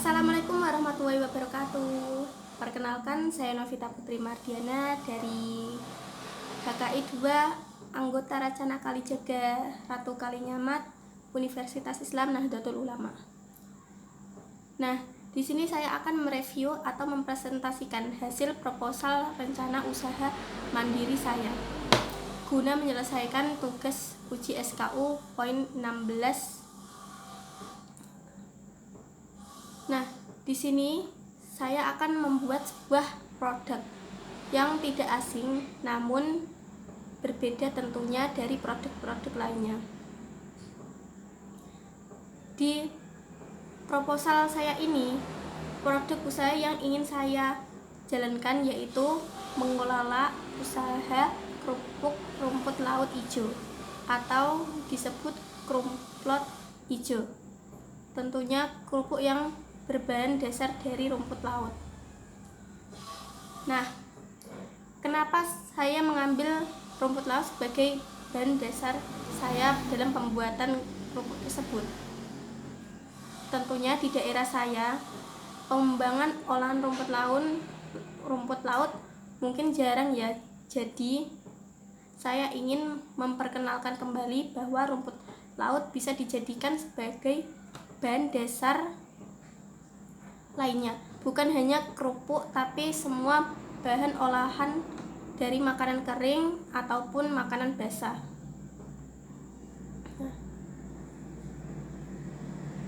Assalamualaikum warahmatullahi wabarakatuh. Perkenalkan, saya Novita Putri Mardiana dari HKI 2 anggota Racana Kalijaga Ratu Kalinyamat Universitas Islam Nahdlatul Ulama. Nah, di sini saya akan mereview atau mempresentasikan hasil proposal rencana usaha mandiri saya guna menyelesaikan tugas uji SKU poin 16. Nah, di sini saya akan membuat sebuah produk yang tidak asing namun berbeda tentunya dari produk-produk lainnya. Di proposal saya ini, produk usaha yang ingin saya jalankan yaitu mengelola usaha kerupuk rumput laut hijau atau disebut krumplot hijau. Tentunya kerupuk yang berbahan dasar dari rumput laut. Nah, kenapa saya mengambil rumput laut sebagai bahan dasar saya dalam pembuatan kerupuk tersebut? Tentunya di daerah saya, pengembangan olahan rumput laut mungkin jarang ya. Jadi, saya ingin memperkenalkan kembali bahwa rumput laut bisa dijadikan sebagai bahan dasar lainnya, bukan hanya kerupuk tapi semua bahan olahan dari makanan kering ataupun makanan basah.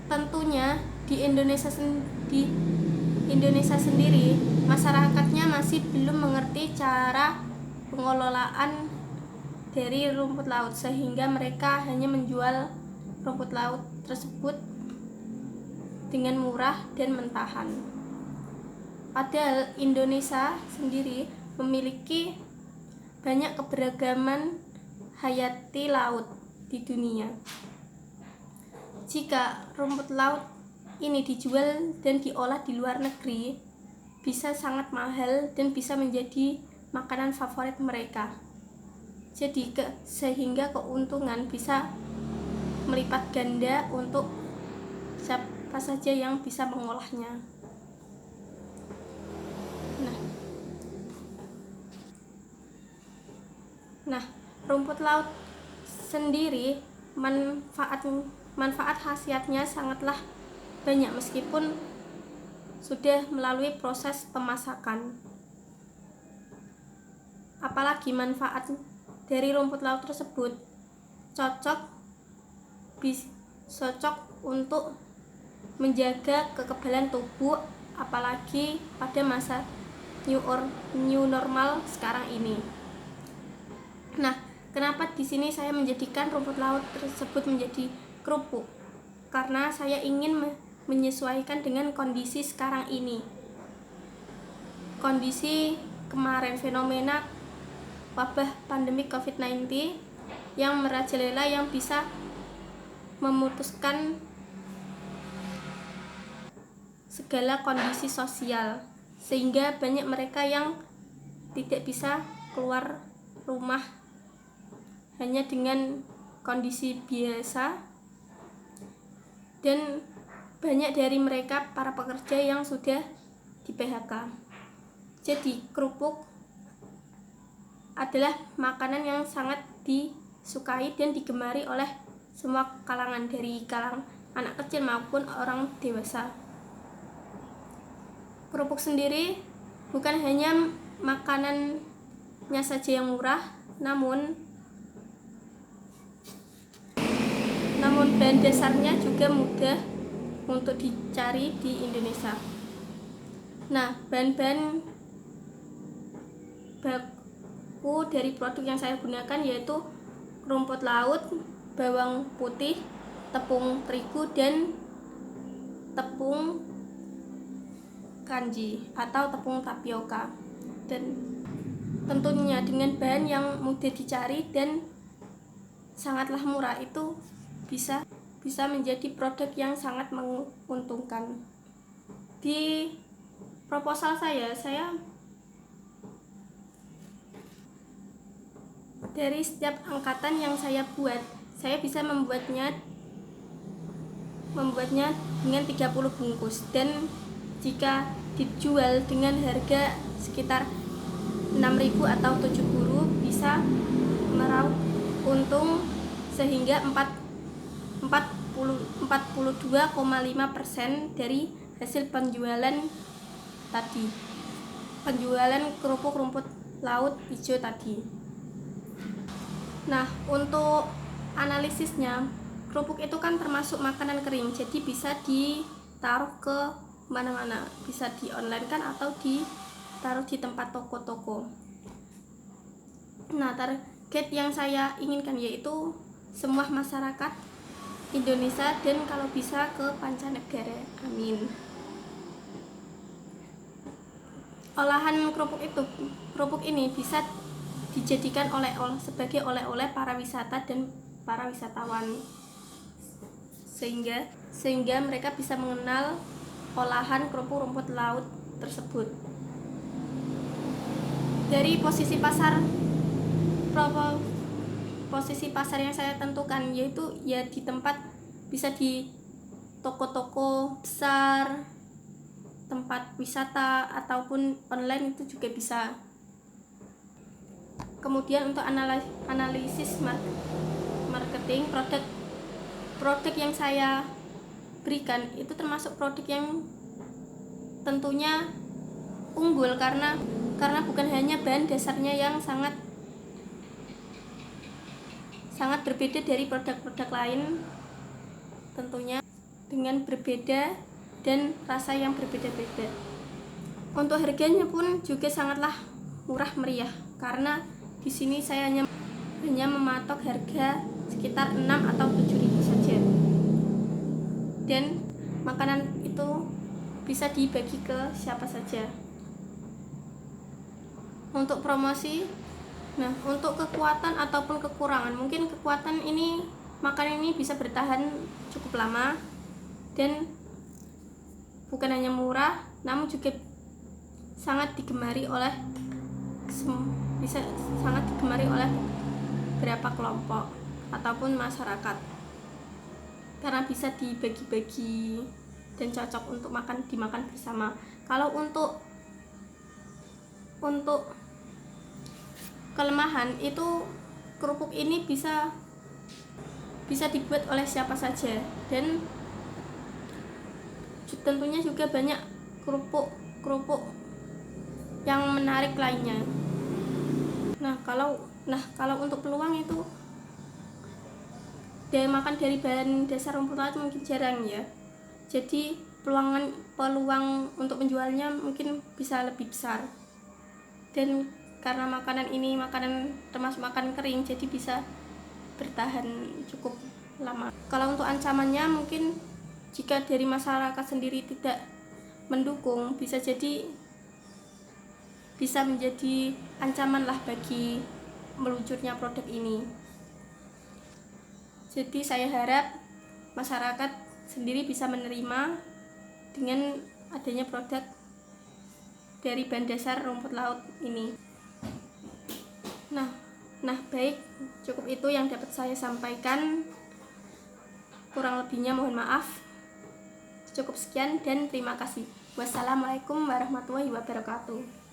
Tentunya di Indonesia sendiri masyarakatnya masih belum mengerti cara pengelolaan dari rumput laut sehingga mereka hanya menjual rumput laut tersebut dengan murah dan mentahan. Padahal Indonesia sendiri memiliki banyak keberagaman hayati laut di dunia. Jika rumput laut ini dijual dan diolah di luar negeri, bisa sangat mahal dan bisa menjadi makanan favorit mereka. Jadi sehingga keuntungan bisa melipat ganda untuk siapa saja yang bisa mengolahnya. Nah, rumput laut sendiri manfaat khasiatnya sangatlah banyak meskipun sudah melalui proses pemasakan. Apalagi manfaat dari rumput laut tersebut cocok untuk menjaga kekebalan tubuh, apalagi pada masa new normal sekarang ini. Nah, kenapa di sini saya menjadikan rumput laut tersebut menjadi kerupuk? Karena saya ingin menyesuaikan dengan kondisi sekarang ini. Kondisi kemarin, fenomena wabah pandemi COVID-19 yang merajalela yang bisa memutuskan segala kondisi sosial, sehingga banyak mereka yang tidak bisa keluar rumah hanya dengan kondisi biasa, dan banyak dari mereka para pekerja yang sudah di PHK. Jadi kerupuk adalah makanan yang sangat disukai dan digemari oleh semua kalangan, dari kalangan anak kecil maupun orang dewasa. Kerupuk sendiri bukan hanya makanannya saja yang murah, namun bahan dasarnya juga mudah untuk dicari di Indonesia. Nah, bahan-bahan baku dari produk yang saya gunakan yaitu rumput laut, bawang putih, tepung terigu, dan tepung kanji atau tepung tapioka. Dan tentunya dengan bahan yang mudah dicari dan sangatlah murah, itu bisa menjadi produk yang sangat menguntungkan. Di proposal saya dari setiap angkatan yang saya buat, saya bisa membuatnya membuatnya dengan 30 bungkus, dan jika dijual dengan harga sekitar 6.000 atau 7 guru bisa meraup untung sehingga 42,5% dari hasil penjualan tadi, penjualan kerupuk rumput laut hijau tadi. Nah, untuk analisisnya, kerupuk itu kan termasuk makanan kering, jadi bisa ditaruh ke mana-mana, bisa di online kan atau ditaruh di tempat toko-toko. Nah, target yang saya inginkan yaitu semua masyarakat Indonesia dan kalau bisa ke mancanegara. Amin. Olahan kerupuk ini bisa dijadikan sebagai oleh-oleh para wisata dan para wisatawan, sehingga mereka bisa mengenal olahan kerupuk rumput laut tersebut. Dari posisi pasar yang saya tentukan yaitu ya di tempat, bisa di toko-toko besar, tempat wisata ataupun online itu juga bisa. Kemudian untuk analisis marketing, produk yang saya berikan itu termasuk produk yang tentunya unggul karena bukan hanya bahan dasarnya yang sangat berbeda dari produk-produk lain, tentunya dengan berbeda dan rasa yang berbeda-beda. Untuk harganya pun juga sangatlah murah meriah karena di sini saya hanya mematok harga sekitar 6 atau 7.000 saja. Dan makanan itu bisa dibagi ke siapa saja. Untuk promosi, nah untuk kekuatan ataupun kekurangan, mungkin kekuatan ini, makanan ini bisa bertahan cukup lama dan bukan hanya murah namun juga sangat digemari oleh beberapa kelompok ataupun masyarakat karena bisa dibagi-bagi dan cocok untuk dimakan bersama. Kalau untuk kelemahan itu, kerupuk ini bisa dibuat oleh siapa saja dan tentunya juga banyak kerupuk yang menarik lainnya. Nah, kalau untuk peluang itu makan dari bahan dasar rumput laut mungkin jarang ya. Jadi peluang untuk menjualnya mungkin bisa lebih besar. Dan karena makanan ini termasuk makanan kering, jadi bisa bertahan cukup lama. Kalau untuk ancamannya, mungkin jika dari masyarakat sendiri tidak mendukung, bisa menjadi ancaman lah bagi meluncurnya produk ini. Jadi saya harap masyarakat sendiri bisa menerima dengan adanya produk dari bahan dasar rumput laut ini. Nah, baik, cukup itu yang dapat saya sampaikan. Kurang lebihnya mohon maaf. Cukup sekian dan terima kasih. Wassalamualaikum warahmatullahi wabarakatuh.